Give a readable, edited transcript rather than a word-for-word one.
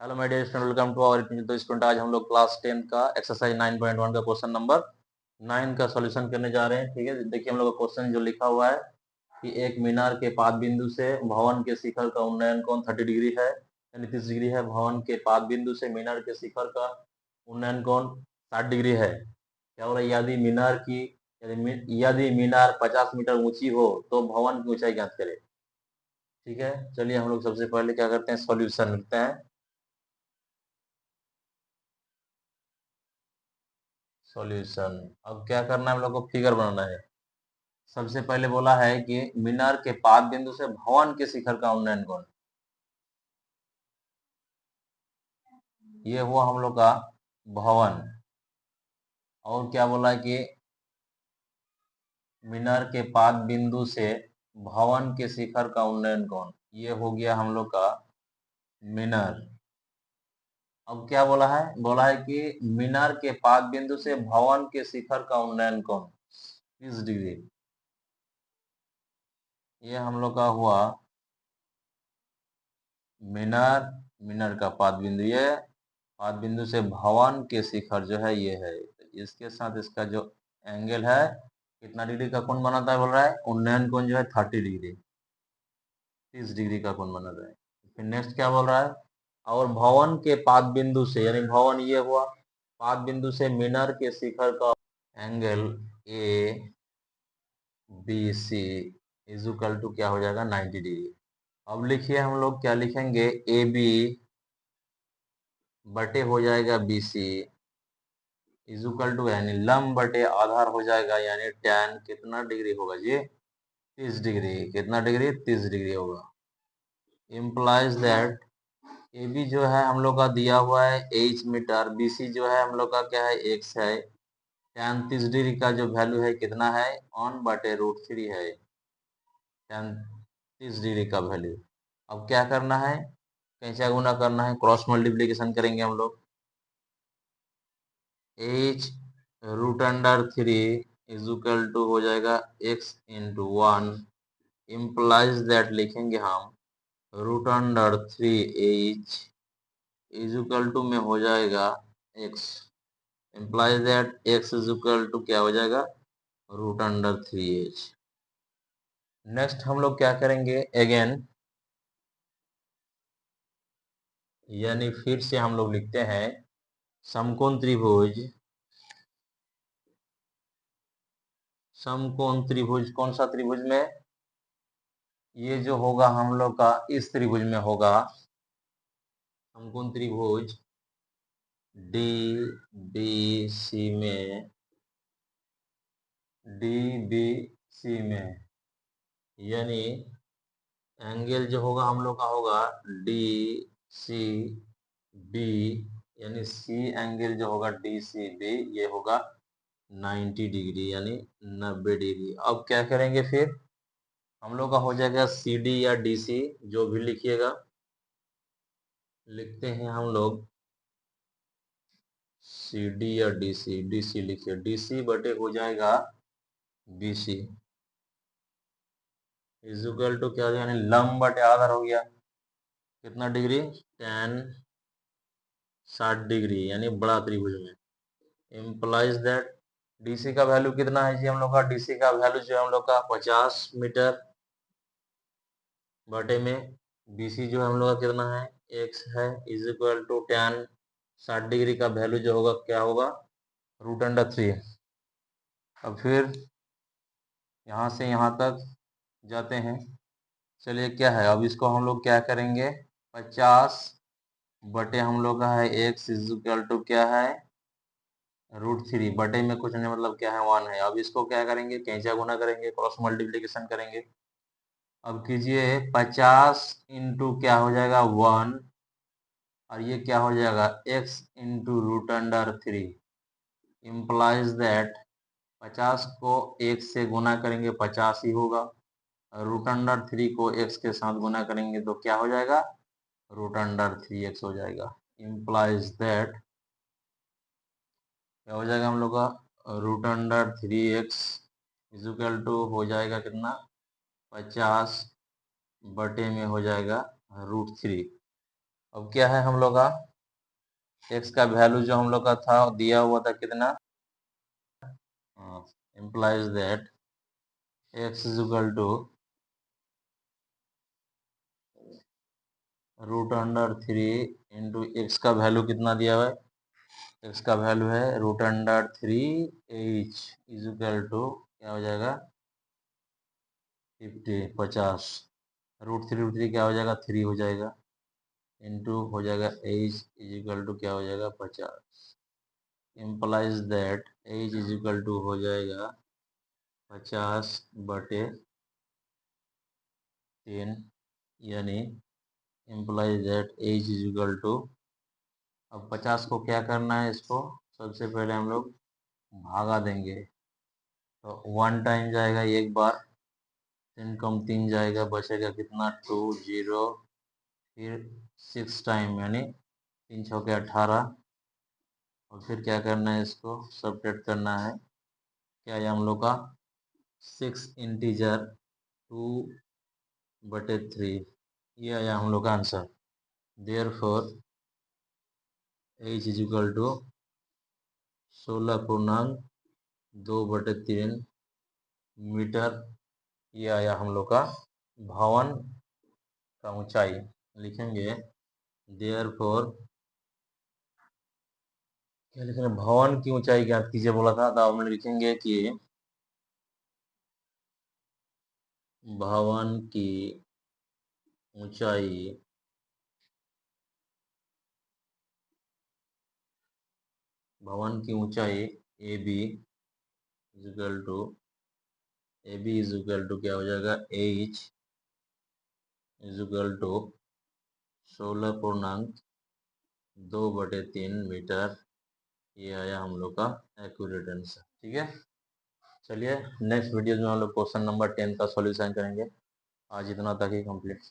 Hello my dear student, welcome to our तो student, आज हम लोग क्लास 10 का एक्सरसाइज 9.1 का क्वेश्चन नंबर 9 का सॉल्यूशन करने जा रहे हैं। ठीक है, देखिए हम लोग का क्वेश्चन जो लिखा हुआ है कि एक मीनार के पाद बिंदु से भवन के शिखर का उन्नयन कोण 30 डिग्री है, यानी 30 डिग्री है। भवन के पाद बिंदु से मीनार के शिखर का उन्नयन कोण 60 डिग्री है। क्या बोला? यदि मीनार 50 मीटर ऊंची हो तो भवन की ऊंचाई ज्ञात करें। ठीक है, चलिए हम लोग सबसे पहले क्या करते हैं, सॉल्यूशन लिखते हैं। सॉल्यूशन, अब क्या करना है, हम लोग को फिगर बनाना है। सबसे पहले बोला है कि मीनार के पाद बिंदु से भवन के शिखर का उन्नयन कोण, ये हुआ हम लोग का भवन। और क्या बोला है कि मीनार के पाद बिंदु से भवन के शिखर का उन्नयन कोण, ये हो गया हम लोग का मीनार। अब क्या बोला है? बोला है कि मीनार के पाद बिंदु से भवन के शिखर का उन्नयन कोण 30 डिग्री, ये हम लोग का हुआ मीनार। मीनार का पाद बिंदु, ये पाद बिंदु से भवन के शिखर जो है ये है। इसके साथ इसका जो एंगल है कितना डिग्री का कोण बनाता है, बोल रहा है उन्नयन कोण जो है 30 डिग्री, 30 डिग्री का कोण बनाता है। फिर नेक्स्ट क्या बोल रहा है, और भवन के पाद बिंदु से, यानी भवन ये हुआ, पाद बिंदु से मीनार के शिखर का angle A B C is equal to क्या हो जाएगा, 90 डिग्री। अब लिखिए, हम लोग क्या लिखेंगे, ए बी बटे हो जाएगा B C is equal to, यानी लंब बटे आधार हो जाएगा, यानी tan कितना डिग्री होगा जी, 30 डिग्री। कितना डिग्री? 30 डिग्री होगा। इम्प्लाइज दैट ए बी जो है हम लोग का दिया हुआ है h मीटर, बी सी जो है हम लोग का क्या है, x है। tan 30 डिग्री का जो वैल्यू है कितना है, 1/√3 है tan 30 डिग्री का वैल्यू। अब क्या करना है, कैंचा गुना करना है, क्रॉस मल्टीप्लीकेशन करेंगे हम लोग। h√3 इज इक्वल टू हो जाएगा x इंटू 1, इम्प्लाइज दैट लिखेंगे हम √3h इज इक्वल टू में हो जाएगा x, implies that x is equal to क्या हो जाएगा, √3h। नेक्स्ट हम लोग क्या करेंगे, अगेन यानी फिर से हम लोग लिखते हैं समकोण त्रिभुज। समकोण त्रिभुज कौन सा त्रिभुज में, ये जो होगा हम लोग का इस त्रिभुज में होगा। समकोण त्रिभुज डी बी सी में, डी बी सी में, यानी एंगल जो होगा हम लोग का होगा डी सी बी, यानी सी एंगल जो होगा डी सी बी ये होगा 90 डिग्री, यानी 90 डिग्री। अब क्या करेंगे, फिर हम लोग का हो जाएगा सी डी या डी सी, जो भी लिखिएगा। लिखते हैं हम लोग सी डी या डी सी, डी सी लिखिए, डी सी बटे हो जाएगा बी सी इक्वल टू क्या हो जाएगा, यानी लंब बटे आधार हो गया, कितना डिग्री, tan 60 डिग्री, यानी बड़ा त्रिभुज में। इम्प्लाइज दैट डीसी का वैल्यू कितना है जी, हम लोग का डीसी का वैल्यू जो है हम लोग का 50 मीटर बटे में बीसी जो है हम लोग का कितना है, x है, is equal to tan 60 degree का वैल्यू जो होगा क्या होगा, √3। अब फिर यहाँ से यहाँ तक जाते हैं। चलिए क्या है, अब इसको हम लोग क्या करेंगे, 50 बटे हम लोग का है x इज इक्वल टू क्या है, √3 बटे में कुछ नहीं, मतलब क्या है, 1 है। अब इसको क्या करेंगे, कैंचा गुना करेंगे, क्रॉस मल्टीप्लीकेशन करेंगे। अब कीजिए 50 इंटू क्या हो जाएगा 1, और ये क्या हो जाएगा x इंटू √3, इम्प्लाइज दैट 50 को x से गुना करेंगे 50 ही होगा, √3 को x के साथ गुना करेंगे तो क्या हो जाएगा, √3x हो जाएगा। इम्प्लाइज दैट क्या हो जाएगा हम लोग का, √3x इज इक्वल टू हो जाएगा कितना, 50 बटे में हो जाएगा √3। अब क्या है हम लोग का x का वैल्यू जो हम लोग का था दिया हुआ था कितना, implies that x is equal to √3 into x का वैल्यू कितना दिया हुआ है, एक्स का वैल्यू है √3 एच इज इक्वल टू क्या हो जाएगा 50 √3 क्या हो जाएगा 3 हो जाएगा इंटू हो जाएगा एच इज इक्वल टू क्या हो जाएगा 50 implies that H is equal to हो जाएगा 50/10 यानी implies that H is equal to, अब 50 को क्या करना है, इसको सबसे पहले हम लोग भागा देंगे तो 1 टाइम जाएगा एक बार, 3 कम 3 जाएगा, बचेगा कितना 2 0, फिर 6 टाइम यानी 3 छः 18, और फिर क्या करना है इसको सबट्रैक्ट करना है, क्या है हम लोग का 6 इंटीजर 2/3, ये आया हम लोग का answer. Therefore H is equal to 16.2/3 metre, ये आया हम लोग का भवन का ऊंचाई। लिखेंगे देयरफॉर, क्या लिखेंगे, भवन की ऊंचाई ज्ञात कीजिए बोला था, तो हम लिखेंगे कि भवन की ऊंचाई A B is equal to क्या हो जाएगा H is equal to 16.2/3 metre, ये आया हम लोग का एक्यूरेट आंसर। ठीक है, चलिए नेक्स्ट वीडियो में हम लोग क्वेश्चन नंबर 10 का सॉल्यूशन करेंगे। आज इतना तक ही कंप्लीट।